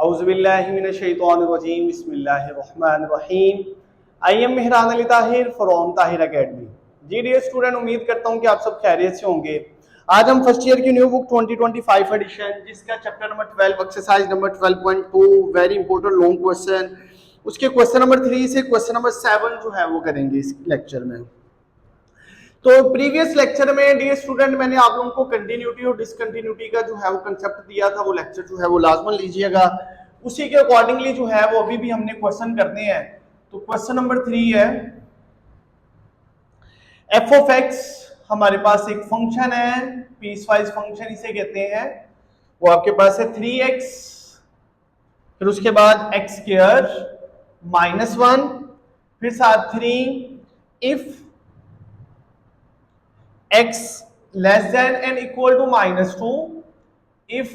औज़ुबिल्लाहिमिनश्शैतानिर्रजीम बिस्मिल्लाहिर्रहमानिर्रहीम। I am Mehran Ali Tahir from Tahir Academy. जी dear student, उम्मीद करता हूँ कि आप सब खैरियत से होंगे। आज हम फर्स्ट ईयर की न्यू बुक 2025 एडिशन जिसका chapter number 12 exercise number 12.2 very important long question, उसके क्वेश्चन नंबर 3 से क्वेश्चन नंबर 7 जो है वो करेंगे इस लेक्चर में। तो प्रीवियस लेक्चर में डियर स्टूडेंट मैंने आप लोगों को कंटिन्यूटी और डिसकंटिन्यूटी का जो है वो कंसेप्ट दिया था, वो लेक्चर जो है वो लाजमन लीजिएगा। उसी के अकॉर्डिंगली जो है वो अभी भी हमने क्वेश्चन करने हैं। तो क्वेश्चन नंबर 3 है, एफ ऑफ एक्स हमारे पास एक फंक्शन है, पीसवाइज फंक्शन इसे कहते हैं। वो आपके पास है 3x, फिर उसके बाद एक्स स्क्वायर -1, फिर साथ 3 if x less than and equal to -2, if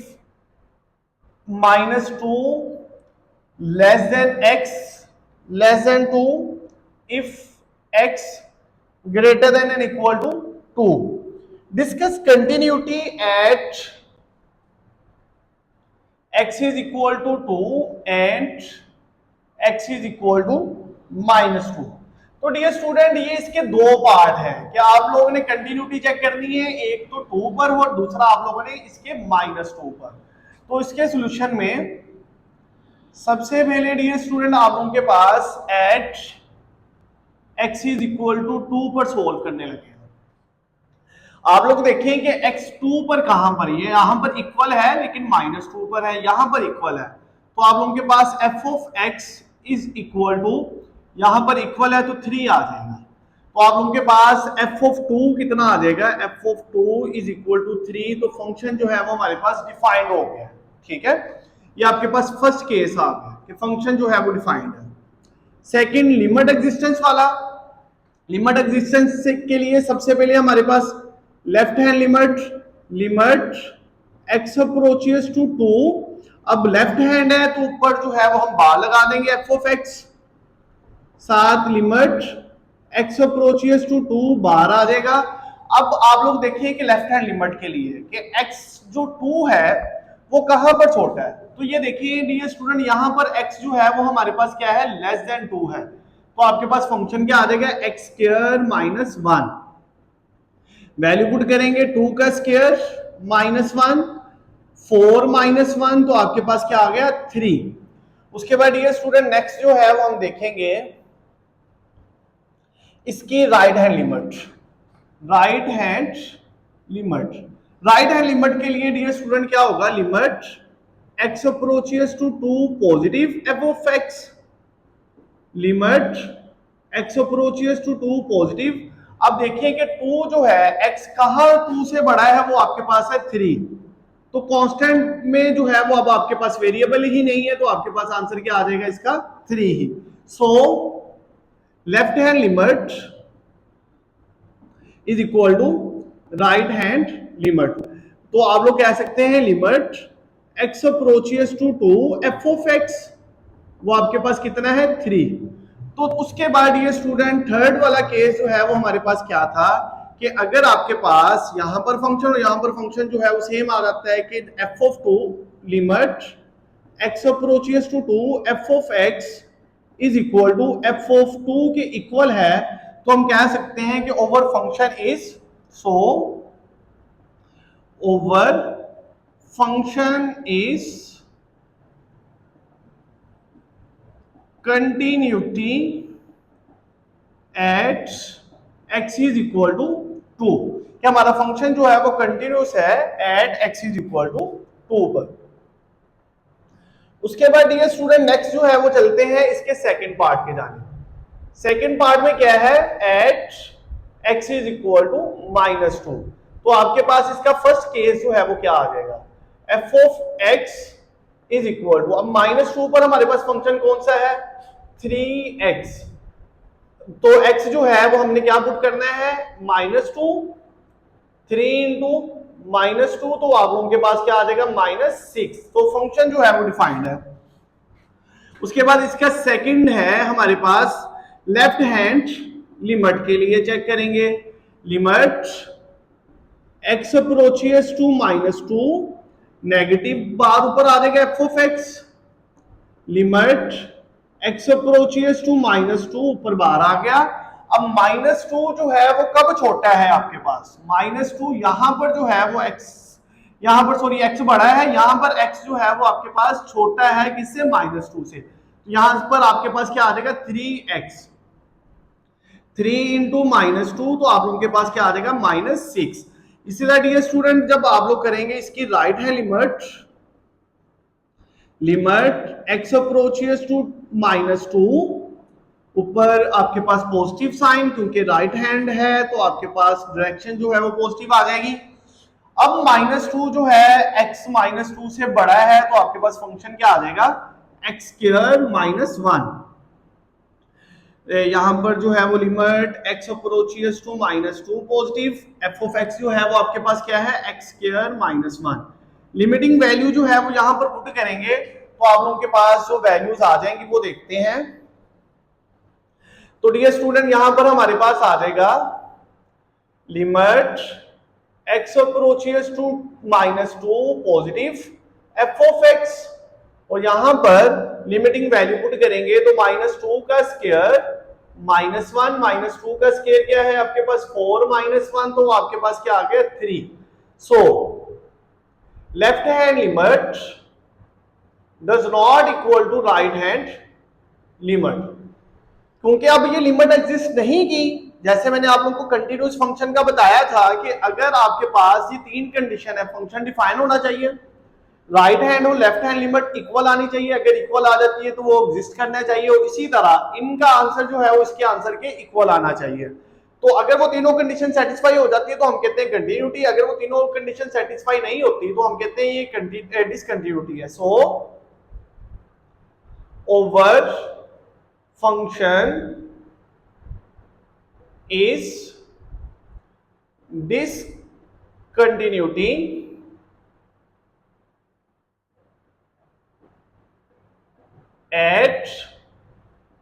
-2 less than x less than 2, if x greater than and equal to 2. Discuss continuity at x is equal to 2 and x is equal to -2. तो dear student ये इसके दो part हैं। क्या आप लोगों ने continuity check करनी है, एक तो 2 पर और दूसरा आप लोगों ने इसके -2 पर। तो इसके सॉल्यूशन में सबसे पहले डियर स्टूडेंट आप लोगों के पास at x is equal to 2 पर सोल्व करने लगे। आप लोग देखें कि x 2 पर कहां पर, ये यहां पर इक्वल है लेकिन -2 पर है, यहां पर इक्वल है। तो आप लोगों के पास f of x is equal to, यहां पर इक्वल है तो 3 आ जाएगा। तो आप लोगों के पास f ऑफ 2 कितना आ जाएगा, f of 2 is equal to 3। तो फंक्शन जो है वो हमारे पास डिफाइंड हो गया। ठीक है, ये आपके पास फर्स्ट केस आ गया कि फंक्शन जो है वो डिफाइंड है। सेकंड, लिमिट एग्जिस्टेंस वाला। लिमिट एग्जिस्टेंस के लिए सबसे पहले हमारे पास left hand limit x approaches to 2। अब लेफ्ट हैंड है तो ऊपर जो है वो हम बार लगा देंगे f ऑफ x, साथ लिमिट x अप्रोचेस टू 2 बाहर आ जाएगा। अब आप लोग देखिए कि लेफ्ट हैंड लिमिट के लिए कि x जो 2 है वो कहां पर छोटा है। तो ये देखिए डियर स्टूडेंट, यहां पर x जो है वो हमारे पास क्या है, लेस देन 2 है। तो आपके पास फंक्शन क्या आ जाएगा, x स्क्वायर -1। वैल्यू पुट करेंगे 2 का स्क्वायर -1, 4 -1, तो आपके पास क्या आ गया 3। उसके बाद डियर स्टूडेंट नेक्स्ट जो है वो हम देखेंगे इसकी right hand limit. Right hand limit के लिए डियर स्टूडेंट क्या होगा, limit x approaches to 2 positive f of x, limit x approaches to 2 positive. अब देखिए कि 2 जो है x कहां 2 से बड़ा है, वो आपके पास है 3। तो कांस्टेंट में जो है वो अब आपके पास वेरिएबल ही नहीं है, तो आपके पास आंसर क्या आ जाएगा इसका 3 ही। So left hand limit is equal to right hand limit. तो आप लोग कह सकते हैं limit x approaches to 2 f of x, वो आपके पास कितना है 3। तो उसके बाद ये स्टूडेंट थर्ड वाला केस जो है वो हमारे पास क्या था कि अगर आपके पास यहां पर फंक्शन और यहां पर फंक्शन जो है वो सेम आ जाता है कि f of 2 limit x approaches to 2 f of x is equal to f of 2 के इक्वल है, तो हम कह सकते हैं कि over function is, so over function is continuity at x is equal to 2। क्या हमारा फंक्शन जो है वो कंटिन्यूस है at x is equal to 2 पर। उसके बाद डियर स्टूडेंट नेक्स्ट जो है वो चलते हैं इसके सेकंड पार्ट के जाने। सेकंड पार्ट में क्या है, at x is equal to -2। तो आपके पास इसका फर्स्ट केस जो है वो क्या आ जाएगा, f of x is equal to, अब -2 पर हमारे पास फंक्शन कौन सा है 3x। तो x जो है वो हमने क्या पुट करना है -2, 3 इंटू -2, तो आप लोगों के पास क्या आ जाएगा -6। तो फंक्शन जो है वो डिफाइंड है। उसके बाद इसका सेकंड है हमारे पास लेफ्ट हैंड लिमिट के लिए चेक करेंगे, limit x approaches to -2, negative बार ऊपर आ जाएगा f of x, limit x approaches to -2, ऊपर बाहर आ गया। अब -2 जो है वो कब छोटा है आपके पास, -2 यहां पर जो है वो x, यहां पर सॉरी x बड़ा है, यहां पर x जो है वो आपके पास छोटा है किससे, -2 से। यहां पर आपके पास क्या आ जाएगा 3x, 3 इंटू -2, तो आप लोगों के पास क्या आ जाएगा -6। इसी तरह डियर स्टूडेंट जब आप लोग करेंगे इसकी राइट है लिमिट x अप्रोचेस टू -2, ऊपर आपके पास पॉजिटिव साइन, क्योंकि राइट हैंड है तो आपके पास डायरेक्शन जो है वो पॉजिटिव आ जाएगी। अब -2 जो है x -2 से बड़ा है तो आपके पास फंक्शन क्या आ जाएगा, x स्क्वायर -1। यहां पर जो है वो limit x approaches to -2 positive, f of x जो है वो आपके पास क्या है x स्क्वायर -1। लिमिटिंग वैल्यू जो है वो यहां पर पुट करेंगे तो आप लोगों के पास जो वैल्यूज आ जाएंगी वो देखते हैं। तो डियर स्टूडेंट यहां पर हमारे पास आ जाएगा limit x approaches to -2 positive, f of x, और यहां पर लिमिटिंग वैल्यू पुट करेंगे तो -2 का स्क्वायर -1, -2 का स्क्वायर क्या है आपके पास 4 -1, तो आपके पास क्या आ गया 3। So left hand limit does not equal to right hand limit, क्योंकि अब ये लिमिट एग्जिस्ट नहीं की। जैसे मैंने आप लोगों को कंटिन्यूअस फंक्शन का बताया था कि अगर आपके पास ये तीन कंडीशन है, फंक्शन डिफाइन होना चाहिए, राइट हैंड और लेफ्ट हैंड लिमिट इक्वल आनी चाहिए, अगर इक्वल आ जाती है तो वो एग्जिस्ट करना चाहिए, और इसी तरह इनका आंसर जो है वो इसके आंसर के इक्वल आना चाहिए। तो अगर वो तीनों कंडीशन सेटिस्फाई हो जाती है तो हम कहते हैं कंटिन्यूटी, अगर वो तीनों कंडीशन सेटिस्फाई नहीं होती तो हम कहते हैं ये डिसकंटिन्यूटी है। So over function is discontinuity at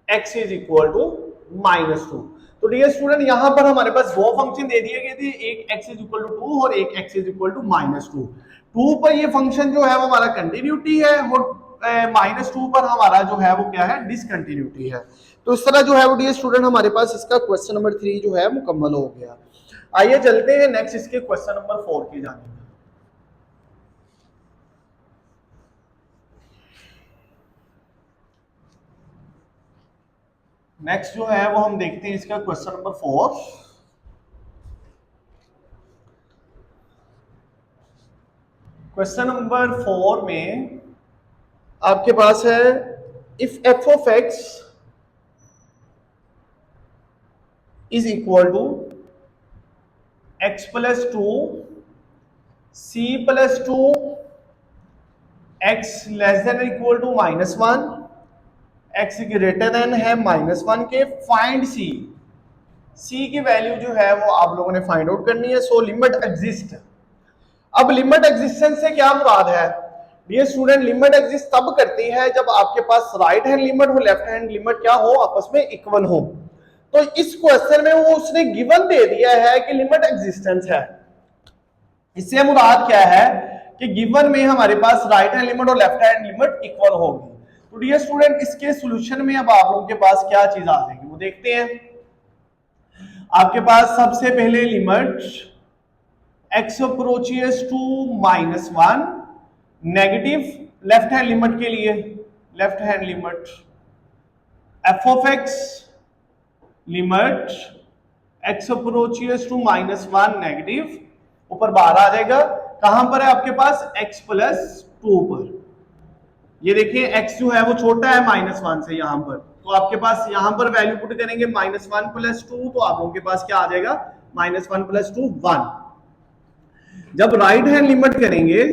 x is equal to -2। तो डियर स्टूडेंट यहां पर हमारे पास दो फंक्शन दे दिए गए थे, एक x is equal to 2 और एक x is equal to -2। 2 पर ये फंक्शन जो है वो हमारा कंटिन्यूटी है और -2 पर हमारा जो है वो क्या है डिसकंटिन्यूटी है। तो इस तरह जो है वो डियर स्टूडेंट हमारे पास इसका क्वेश्चन नंबर 3 जो है मुकम्मल हो गया। आइए चलते हैं नेक्स्ट इसके क्वेश्चन नंबर 4 की जानिब। नेक्स्ट जो है वो हम देखते हैं इसका क्वेश्चन नंबर 4। क्वेश्चन नंबर 4 में आपके पास है if f of x is equal to x plus 2 c plus 2 x less than or equal to -1 x greater then है -1 के, फाइंड c की वैल्यू जो है वो आप लोगों ने फाइंड आउट करनी है। So limit exist. अब लिमिट एग्जिस्टेंस से क्या मुराद है डियर स्टूडेंट, लिमिट एग्जिस्ट तब करती है जब आपके पास राइट हैंड लिमिट और लेफ्ट हैंड लिमिट क्या हो, आपस में इक्वल हो। तो इस क्वेश्चन में वो उसने गिवन दे दिया है कि लिमिट एग्जिस्टेंस है। इससे मुराद क्या है कि गिवन में हमारे पास राइट हैंड लिमिट और लेफ्ट हैंड लिमिट इक्वल होगी। तो डियर स्टूडेंट इसके सॉल्यूशन में अब आप लोगों के पास क्या चीज आ जाएगी वो देखते हैं। आपके पास सबसे पहले limit x approaches to -1 negative left hand limit के लिए, left hand limit f of x limit x approaches to -1 negative, ऊपर बाहर आ जाएगा, कहां पर है आपके पास x प्लस 2 पर। ये देखिए x जो है वो छोटा है -1 से, यहां पर तो आपके पास यहां पर वैल्यू पुट करेंगे -1 प्लस 2, तो आप लोगों के पास क्या आ जाएगा -1 प्लस 2 1। जब राइट हैंड लिमिट करेंगे,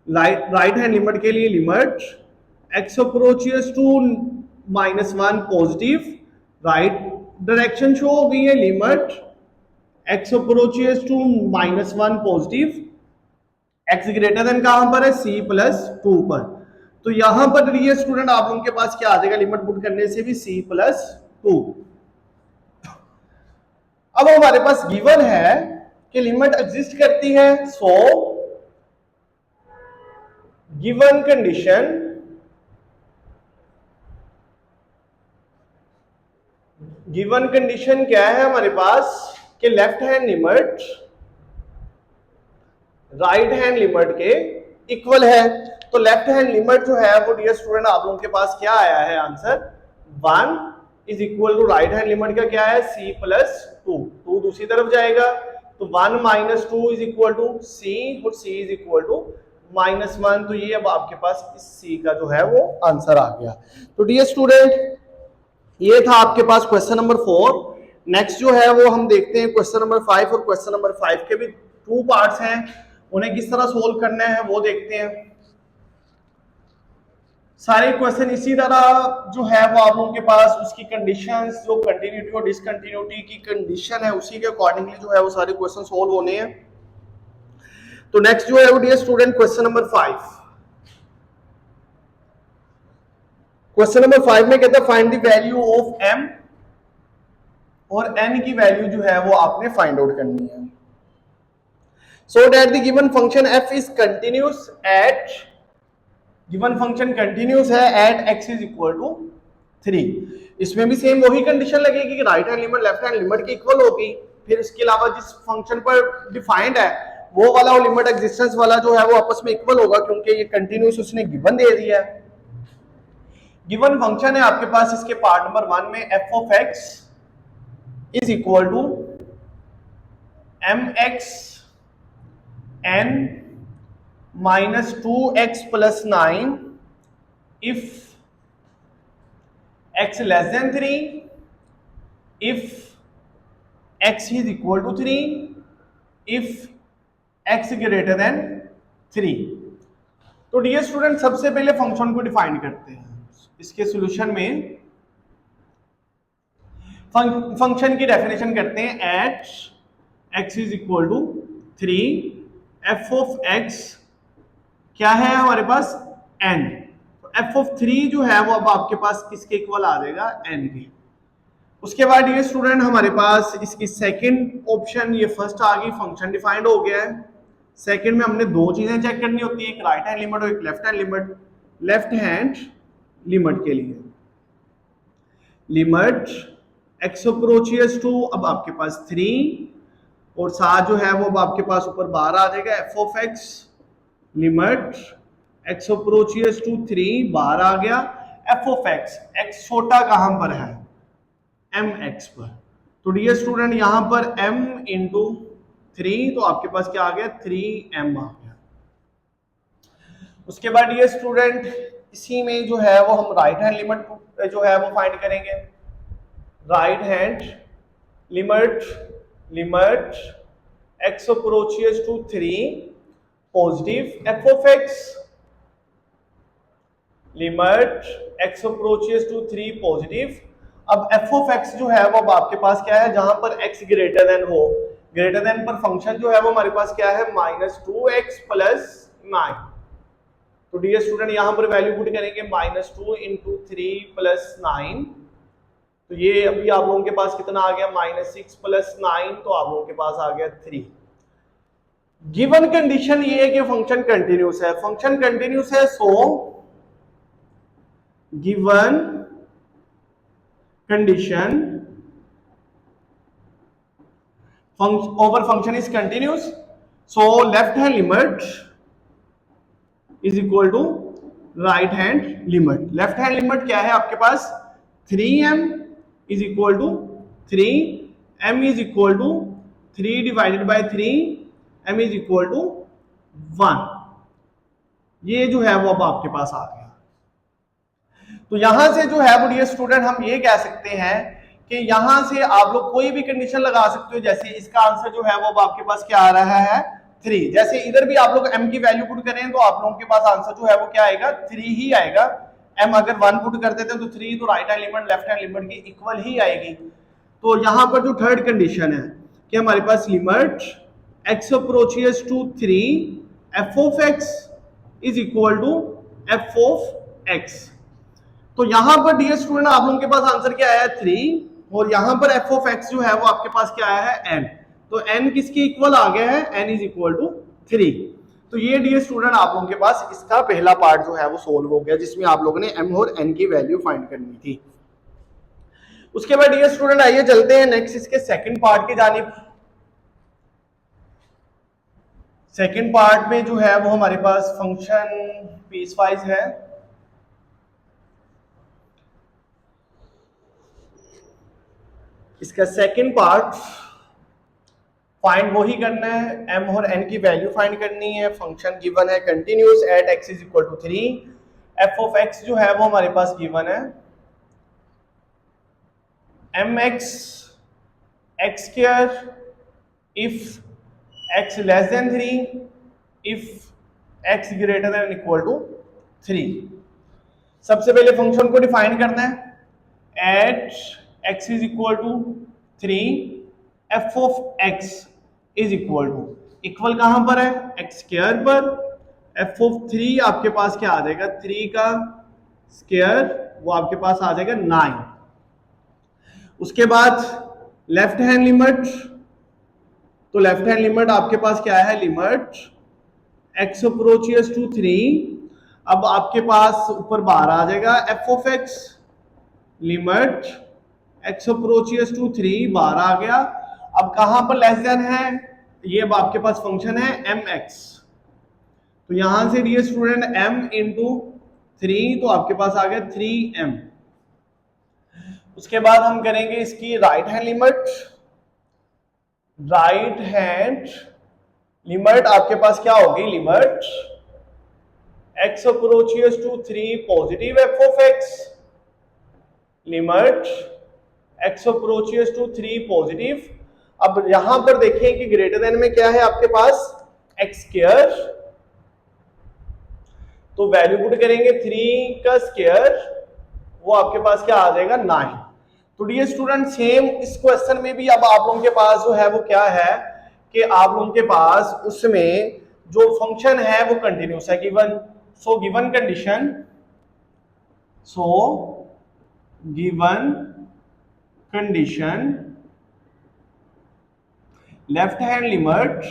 राइट हैंड लिमिट के लिए limit x approaches to -1 positive, right direction show हो गई है, limit x approaches to -1 positive, x greater than कहां पर है c प्लस 2 पर। तो यहां पर ये स्टूडेंट आप लोगों के पास क्या आ जाएगा लिमिट पुट करने से भी c प्लस 2। अब हमारे पास गिवन है कि लिमिट एग्जिस्ट करती है। सो गिवन कंडीशन गिवन कंडीशन क्या है हमारे पास कि left hand limit right hand limit के इक्वल है। तो लेफ्ट हैंड लिमिट जो है वो डियर स्टूडेंट आप लोगों के पास क्या आया है answer 1 is equal to right hand limit का क्या है c प्लस 2 दूसरी तरफ जाएगा तो 1 minus 2 is equal to c और c इज इक्वल टू -1। तो ये अब आपके पास इस c का जो है वो आंसर आ गया। तो डियर स्टूडेंट ये था आपके पास क्वेश्चन नंबर 4। नेक्स्ट जो है वो हम देखते हैं क्वेश्चन नंबर 5 और क्वेश्चन नंबर 5 के भी 2 पार्ट्स हैं, उन्हें किस तरह सोल्व करना है वो देखते हैं। सारे क्वेश्चन इसी तरह जो है वो आप लोगों के पास उसकी कंडीशंस जो कंटिन्यूटी और डिसकंटिन्यूटी की कंडीशन है उसी के अकॉर्डिंगली जो है वो सारे क्वेश्चन सोल्व होने हैं। तो नेक्स्ट जो है वो dear student question number 5। Question number 5 में कहता है find the value of m और n की वैल्यू जो है वो आपने फाइंड आउट करनी है। So that the given function f is continuous at given function continuous है at x is equal to 3। इसमें भी सेम वही कंडीशन लगेगी कि right hand limit left hand limit की इक्वल होगी। फिर इसके अलावा जिस फंक्शन पर डिफाइंड है वो वाला और लिमिट एग्जिस्टेंस वाला जो है वो आपस में इक्वल होगा क्योंकि ये कंटिन्यूअस उसने गिवन दे दिया है। गिवन फंक्शन है आपके पास इसके पार्ट नंबर 1 में f of x is equal to mx n minus 2x plus 9 if x less than 3, if x is equal to 3, if x greater than 3। तो डियर स्टूडेंट सबसे पहले function को define करते हैं। इसके सॉल्यूशन में function की डेफिनेशन करते हैं at x is equal to 3 f of x क्या है हमारे पास n। तो f ऑफ 3 जो है वो अब आपके पास किसके इक्वल आ जाएगा n के। उसके बाद ये स्टूडेंट हमारे पास इसकी सेकंड ऑप्शन ये फर्स्ट आ गई फंक्शन डिफाइंड हो गया है। सेकंड में हमने दो चीजें चेक करनी होती है एक राइट हैंड लिमिट और एक left hand limit. Left hand limit के लिए लिमिट x अप्रोचेस टू अब आपके पास 3 और साथ जो है वो अब आपके पास ऊपर बाहर आ जाएगा f of x limit x approaches to 3 बाहर आ गया f ऑफ x छोटा कहां पर है mx पर। तो डियर स्टूडेंट यहां पर m इंटू 3 तो आपके पास क्या आ गया 3m आ गया। उसके बाद डियर स्टूडेंट इसी में जो है वो हम राइट हैंड लिमिट जो है वो फाइंड करेंगे। Right hand limit x approaches to 3 positive f of x limit x approaches to 3 positive. अब f ऑफ x जो है वो अब आपके पास क्या है जहां पर x ग्रेटर देन हो ग्रेटर देन पर फंक्शन जो है वो हमारे पास क्या है -2x प्लस 9। तो डियर स्टूडेंट यहां पर वैल्यू पुट करेंगे -2 इंटू 3 प्लस 9। तो ये अभी आप लोगों के पास कितना आ गया -6 प्लस 9 तो आप लोगों के पास आ गया 3। गिवन कंडीशन ये है कि फंक्शन कंटिन्यूस है। फंक्शन कंटिन्यूस है सो given condition over function is continuous so left hand limit is equal to right hand limit। left hand limit क्या है आपके पास 3m is equal to 3 m is equal to 3 divided by 3 m is equal to 1। ये जो है वो अब आपके पास आ गया। तो यहां से जो है वो डियर स्टूडेंट हम ये कह सकते हैं कि यहां से आप लोग कोई भी कंडीशन लगा सकते हो। जैसे इसका आंसर जो है वो अब आपके पास क्या आ रहा है 3। जैसे इधर भी आप लोग m की वैल्यू पुट करें तो आप लोगों के पास आंसर जो है वो क्या आएगा 3 ही आएगा। m अगर 1 पुट कर देते हैं तो 3 तो right hand limit left hand limit की इक्वल ही आएगी। तो यहां पर जो थर्ड कंडीशन है कि हमारे पास limit x approaches to 3 f of x is equal to f of x। तो यहां पर डियर स्टूडेंट आप लोगों के पास आंसर क्या आया 3 और यहां पर f ऑफ x जो है वो आपके पास क्या आया है n। तो n किसके इक्वल आ गया है n इज इक्वल टू 3। तो ये डियर स्टूडेंट आप लोगों के पास इसका पहला पार्ट जो है वो सोल्व हो गया जिसमें आप लोगों ने m और n की वैल्यू फाइंड करनी थी। उसके बाद डियर स्टूडेंट आइए चलते हैं नेक्स्ट इसके सेकंड पार्ट की जानिब। सेकंड पार्ट में जो है वो हमारे पास फंक्शन पीस वाइज है। इसका सेकंड पार्ट फाइंड वही करना है, m और n की वैल्यू फाइंड करनी है। फंक्शन गिवन है continuous at x is equal to 3, f of x जो है वो हमारे पास गिवन है mx x square if x less than 3, if x greater than equal to 3। सबसे पहले फंक्शन को डिफाइन करना है at x is equal to 3, f of x is equal to, equal कहां पर है x स्क्वायर पर, f ऑफ 3 आपके पास क्या आ जाएगा 3 का स्क्वायर, वो आपके पास आ जाएगा 9। उसके बाद लेफ्ट हैंड लिमिट, तो लेफ्ट हैंड लिमिट आपके पास क्या है लिमिट x अप्रोचेस टू 3, अब आपके पास ऊपर बाहर आ जाएगा f of x limit x approaches to 3 बाहर आ गया। अब कहां पर लेस देन है, ये अब आपके पास फंक्शन है mx, तो यहां से डियर स्टूडेंट m इंटू 3, तो आपके पास आ गया 3m। उसके बाद हम करेंगे इसकी right hand limit. Right hand limit आपके पास क्या होगी limit x approaches to 3 positive f of x limit x approaches to 3 positive. अब यहां पर देखिए कि ग्रेटर देन में क्या है आपके पास x स्क्वायर, तो वैल्यू पुट करेंगे 3 का स्क्वायर, वो आपके पास क्या आ जाएगा 9। तो डियर स्टूडेंट सेम इस क्वेश्चन में भी अब आप लोगों के पास जो है वो क्या है कि आप लोगों के पास उसमें जो फंक्शन है वो कंटिन्यूस है given. So given condition, so given condition left hand limit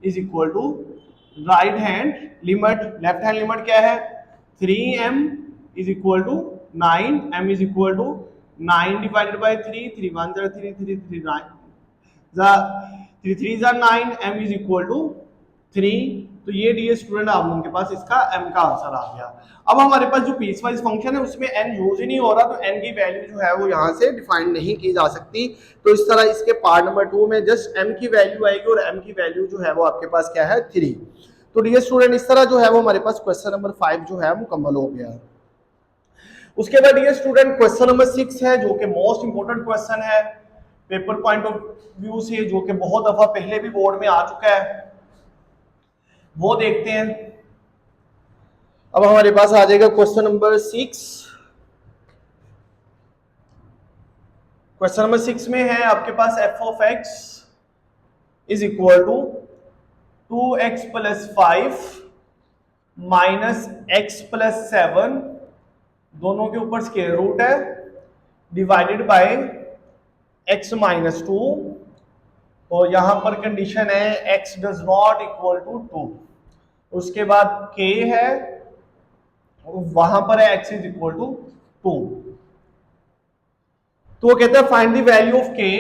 is equal to right hand limit. Left hand limit क्या है 3m is equal to 9, m is equal to 9 divided by 3, 3 1 3 3 3 3 9 3 3 9, m is equal to 3। तो ये dear student आप लोगों के पास इसका m का answer आ गया। अब हमारे पास जो पीस वाइज फंक्शन है उसमें n यूज ही नहीं हो रहा, तो n की वैल्यू जो है वो यहाँ से डिफाइन नहीं की जा सकती। तो इस तरह इसके पार्ट नंबर 2 में जस्ट m की वैल्यू आएगी और m की वैल्यू जो है वो आपके पास क्या है 3। तो डियर स्टूडेंट इस तरह जो है वो हमारे पास क्वेश्चन नंबर 5 जो है मुकम्मल हो गया। उसके बाद डियर स्टूडेंट क्वेश्चन नंबर 6 है जो कि मोस्ट इंपोर्टेंट क्वेश्चन है पेपर पॉइंट ऑफ व्यू से, जो कि बहुत दफा पहले भी बोर्ड में आ चुका है, वो देखते हैं। अब हमारे पास आ जाएगा क्वेश्चन नंबर 6। क्वेश्चन नंबर 6 में है आपके पास f of x is equal to 2x plus 5 minus x plus 7, दोनों के ऊपर स्क्वायर रूट है, डिवाइडेड बाय x माइनस 2। तो यहां पर कंडीशन है x does not equal to 2। उसके बाद k है, वहां पर है x इज इक्वल टू 2। तो वो कहते हैं find the value of k।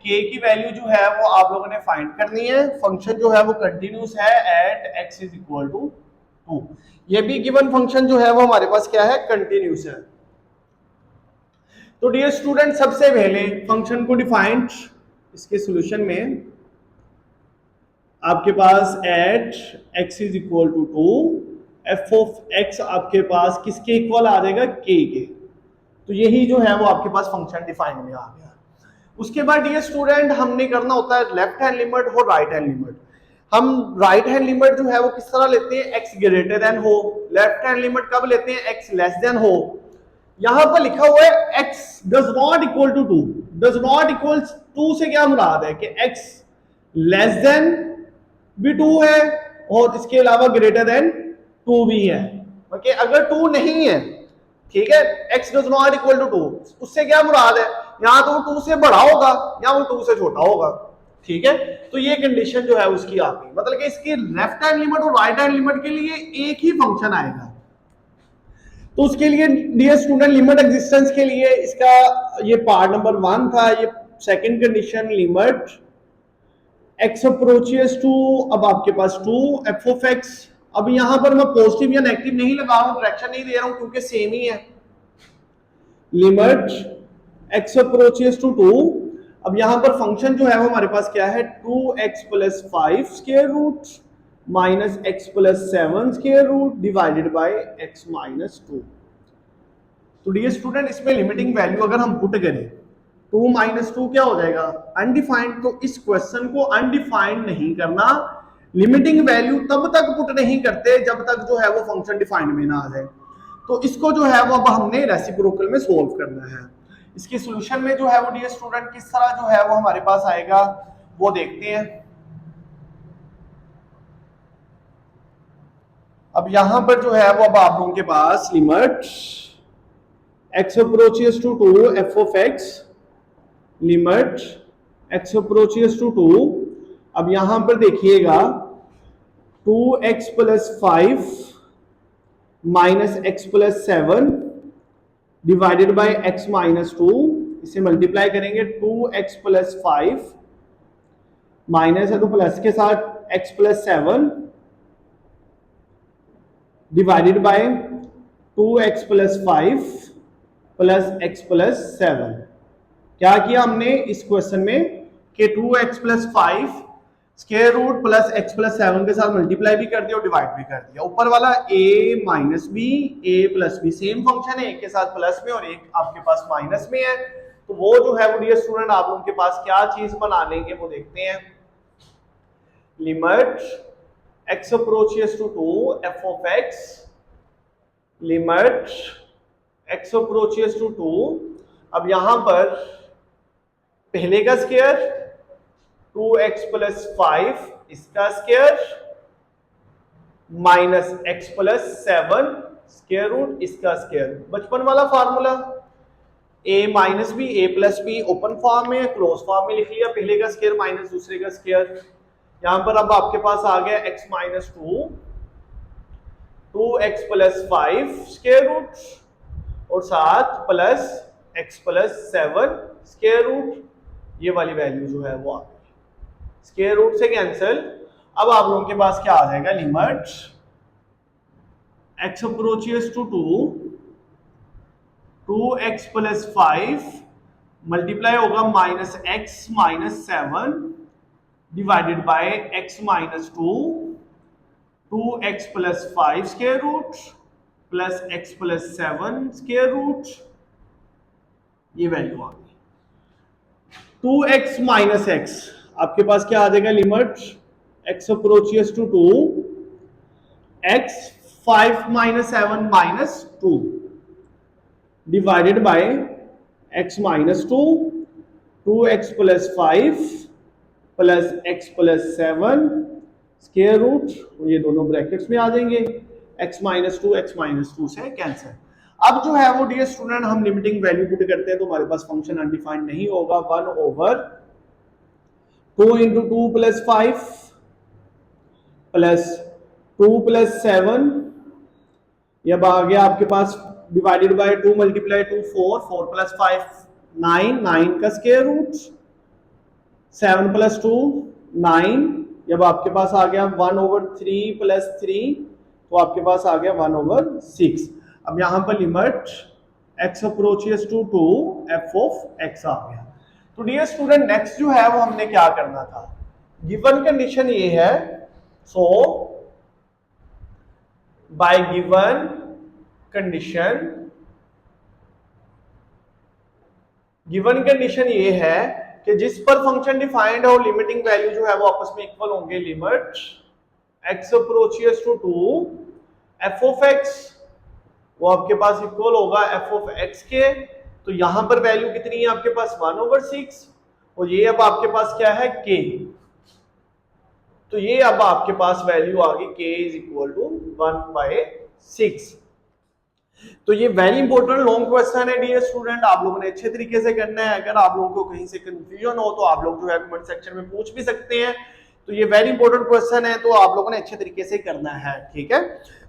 k की वैल्यू जो है वो आप लोगों ने फाइंड करनी है। फंक्शन जो है वो कंटिन्यूस है at x is equal to 2। ये भी गिवन फंक्शन जो है वो हमारे पास क्या है कंटिन्यूस है। तो डियर स्टूडेंट सबसे पहले फंक्शन को डिफाइंड इसके सॉल्यूशन में आपके पास at x is equal to 2, f of x आपके पास किसके इक्वल आ जाएगा k के। तो यही जो है वो आपके पास फंक्शन डिफाइन में आ गया। उसके बाद डियर स्टूडेंट हमने करना होता है लेफ्ट हैंड लिमिट और राइट हैंड लिमिट। हम राइट हैंड लिमिट जो है वो किस तरह लेते हैं x ग्रेटर देन हो, लेफ्ट हैंड लिमिट कब लेते हैं x लेस देन हो। यहां पर लिखा हुआ है x does not equal to 2, does not equal 2 से क्या मुराद है कि x लेस देन भी 2 है और इसके अलावा ग्रेटर देन 2 भी है। ओके, अगर 2 नहीं है, ठीक है, x does not equal to 2, उससे क्या मुराद है यहां तो वो 2 से बड़ा होगा या वो 2 से छोटा होगा। ठीक है, तो ये कंडीशन जो है उसकी आ गई, मतलब कि इसकी लेफ्ट हैंड लिमिट और राइट हैंड लिमिट के लिए एक ही फंक्शन आएगा। तो उसके लिए डियर स्टूडेंट लिमिट एग्जिस्टेंस के लिए इसका ये पार्ट नंबर 1 था, ये second condition limit x approaches to, अब आपके पास 2 f ऑफ x। अब यहां पर मैं पॉजिटिव या नेगेटिव नहीं लगा रहा हूं, फ्रैक्शन नहीं दे रहा हूं क्योंकि सेम ही है। लिमिट x अप्रोचेस टू 2, अब यहां पर फंक्शन जो है वो हमारे पास क्या है 2x plus 5 square root minus x plus 7 square root divided by x minus 2। तो डियर स्टूडेंट इसमें लिमिटिंग वैल्यू अगर हम पुट करें 2 माइनस 2 क्या हो जाएगा अनडिफाइंड। तो इस क्वेश्चन को अनडिफाइंड नहीं करना, लिमिटिंग वैल्यू तब तक पुट नहीं करते जब तक जो है वो फंक्शन डिफाइंड में ना आ जाए। तो इसको जो है वो अब हमने रेसिप्रोकल में सोल्व करना है। इसकी सॉल्यूशन में जो है वो डियर स्टूडेंट किस तरह जो है वो हमारे पास आएगा वो देखते हैं। अब यहां पर जो है वो अब आप लोगों के पास limit x approaches to 2 f of x, limit x approaches to 2, अब यहां पर देखिएगा 2x plus 5 minus x plus 7 divided by x minus 2, इसे मल्टीप्लाई करेंगे 2x प्लस 5 माइनस है तो प्लस के साथ x plus 7 divided by 2x plus 5 plus x plus 7। क्या किया हमने इस क्वेश्चन में कि 2x plus 5 square root plus x plus 7 के साथ मल्टीप्लाई भी कर दिया और डिवाइड भी कर दिया। ऊपर वाला a minus B, a plus B same function है, एक के साथ प्लस में और एक आपके पास माइनस में है। तो वो जो है वो डियर स्टूडेंट आप लोगों के पास क्या चीज बना लेंगे वो देखते हैं। Limit x approaches to 2 f of x, limit x approaches to 2, अब यहां पर पहले का स्क्वायर 2x प्लस 5 इसका square minus x plus 7 square root इसका स्क्वायर। बचपन वाला formula a minus B a plus B open form में क्लोज फॉर्म में लिख लिया, पहले का स्क्वायर माइनस दूसरे का स्क्वायर। यहां पर अब आपके पास आ गया x minus 2x plus 5 square root और साथ plus x plus 7 square root, ये वाली वैल्यू जो है वो आ गई, स्क्वायर रूट से कैंसिल। अब आप लोगों के पास क्या आ जाएगा limit x approaches to 2x plus 5 multiply होगा minus x minus 7 divided by x minus 2x plus 5 square root plus x plus 7 square root, ये वैल्यू आ गई। 2x माइनस x आपके पास क्या आ जाएगा limit x approaches to 2x 5 minus 7 minus 2 divided by x minus 2x plus 5 plus x plus 7 square root, ये दोनों ब्रैकेट्स में आ जाएंगे, x माइनस 2 से कैंसिल। अब जो है वो डियर स्टूडेंट हम लिमिटिंग वैल्यू पुट करते हैं तो हमारे पास फंक्शन अनडिफाइंड नहीं होगा। 1 over 2 into 2 plus 5 plus 2 plus 7, अब आ गया आपके पास डिवाइडेड बाय 2 मल्टीप्लाई 2 4 प्लस 5 9 का स्क्वायर रूट 7 प्लस 2 9, जब आपके पास आ गया 1 ओवर 3 प्लस 3 तो आपके पास आ गया 1 ओवर 6। अब यहां पर limit x approaches to 2 f of x आ गया। तो डियर स्टूडेंट नेक्स्ट जो है वो हमने क्या करना था, गिवन कंडीशन ये है, सो बाय गिवन कंडीशन ये है कि जिस पर फंक्शन डिफाइंड है और लिमिटिंग वैल्यू जो है वो आपस में इक्वल होंगे। Limit x approaches to 2 f of x वो आपके पास इक्वल होगा f ऑफ x के, तो यहां पर वैल्यू कितनी है आपके पास 1 ओवर 6 और ये अब आपके पास क्या है k, तो ये अब आपके पास वैल्यू आ गई k इज इक्वल टू 1/6। तो ये वेरी इंपॉर्टेंट लॉन्ग क्वेश्चन है डियर स्टूडेंट, आप लोगों ने अच्छे तरीके से करना है। अगर आप लोगों को कहीं से कंफ्यूजन हो तो आप लोग जो है कमेंट सेक्शन में पूछ भी सकते हैं। तो ये वेरी इंपॉर्टेंट क्वेश्चन है तो आप लोगों ने अच्छे तरीके से करना है, ठीक है।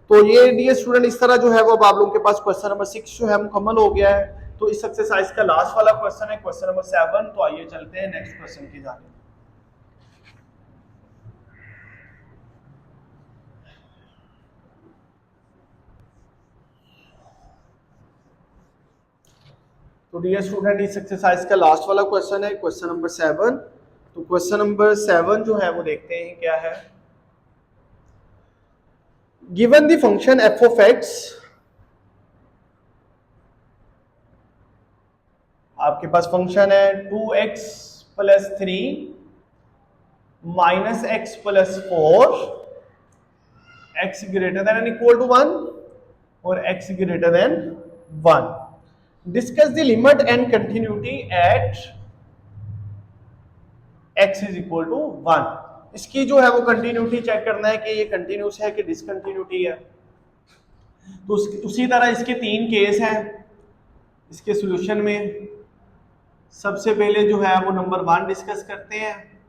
तो ये डियर स्टूडेंट इस तरह जो है वो अब आप लोगों के पास क्वेश्चन नंबर 6 जो है मुकम्मल हो गया है। तो इस एक्सरसाइज का लास्ट वाला क्वेश्चन है क्वेश्चन नंबर 7। तो आइए चलते हैं नेक्स्ट क्वेश्चन की जानिब। तो डियर स्टूडेंट इस एक्सरसाइज का लास्ट वाला क्वेश्चन है क्वेश्चन नंबर 7। तो क्वेश्चन नंबर 7 जो है वो देखते हैं क्या है। Given the function F of X, आपके पास फंक्शन है 2x plus 3 minus X plus 4, X greater than and equal to 1 और X greater than 1। Discuss the limit and continuity at x is equal to 1। इसकी जो है वो continuity check करना है कि ये कंटिन्यूस है कि डिसकंटिन्यूटी है। तो उसी तरह इसके 3 केस हैं इसके सॉल्यूशन में। सबसे पहले जो है वो नंबर 1 डिस्कस करते हैं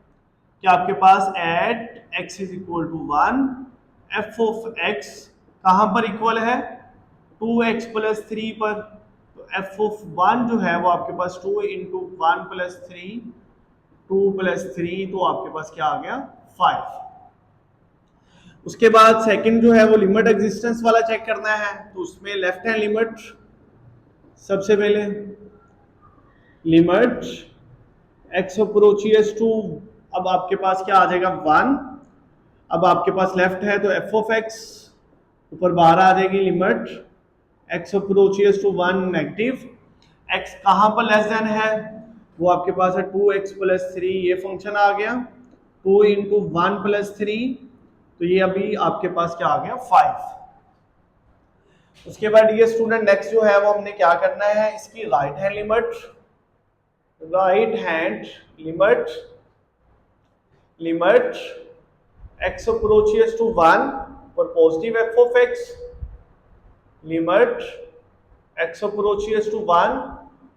कि आपके पास at x is equal to 1 f of x कहां पर इक्वल है 2x प्लस 3 पर। तो f ऑफ 1 जो है वो आपके पास 2 इंटू 1 प्लस 3, 2 प्लस 3 तो आपके पास क्या आ गया 5। उसके बाद सेकंड जो है वो लिमिट एग्जिस्टेंस वाला चेक करना है। तो उसमें लेफ्ट हैंड लिमिट सबसे पहले लिमिट x अप्रोचेस टू, अब आपके पास क्या आ जाएगा 1। अब आपके पास लेफ्ट है तो f ऑफ x ऊपर बाहर आ जाएगी limit x approaches to 1 negative, x कहां पर लेस देन है वो आपके पास है 2x प्लस 3, ये फंक्शन आ गया 2 इंटू 1 प्लस 3 तो ये अभी आपके पास क्या आ गया 5। उसके बाद ये स्टूडेंट नेक्स्ट जो है वो हमने क्या करना है इसकी right hand limit, right hand limit x approaches to 1 और positive f of x, limit x approaches to 1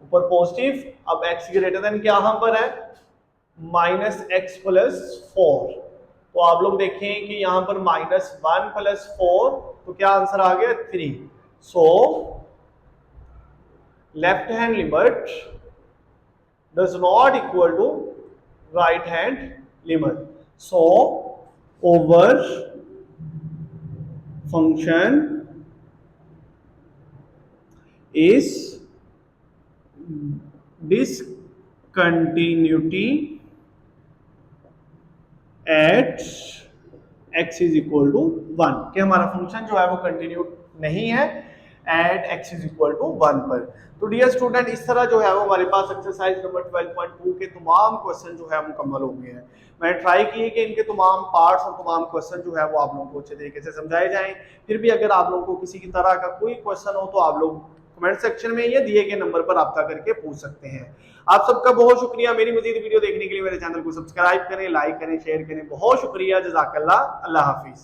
ऊपर पॉजिटिव, अब x ग्रेटर देन क्या यहां पर है माइनस एक्स प्लस 4। तो आप लोग देखें कि यहां पर माइनस 1 प्लस 4 तो क्या आंसर आ गया 3। So left hand limit does not equal to right hand limit. So over function is discontinuity at x is equal to 1 कि हमारा फंक्शन जो है वो कंटिन्यू नहीं है at x is equal to 1 पर। तो डियर स्टूडेंट इस तरह जो है वो हमारे पास एक्सरसाइज नंबर 12.2 के तमाम क्वेश्चन जो है मुकम्मल हो गए हैं। मैंने ट्राई किए कि इनके तमाम पार्ट्स और तमाम क्वेश्चन जो है वो आप लोगों को अच्छे तरीके से समझाए जाएं। फिर भी अगर आप लोगों को किसी की तरह का कोई क्वेश्चन हो तो आप लोग कमेंट सेक्शन में या दिए गए नंबर पर रब्ता करके पूछ सकते हैं। आप सबका बहुत शुक्रिया। मेरी मजीद वीडियो देखने के लिए मेरे चैनल को सब्सक्राइब करें, लाइक करें, शेयर करें। बहुत शुक्रिया। जज़ाकल्लाह। अल्लाह हाफिज।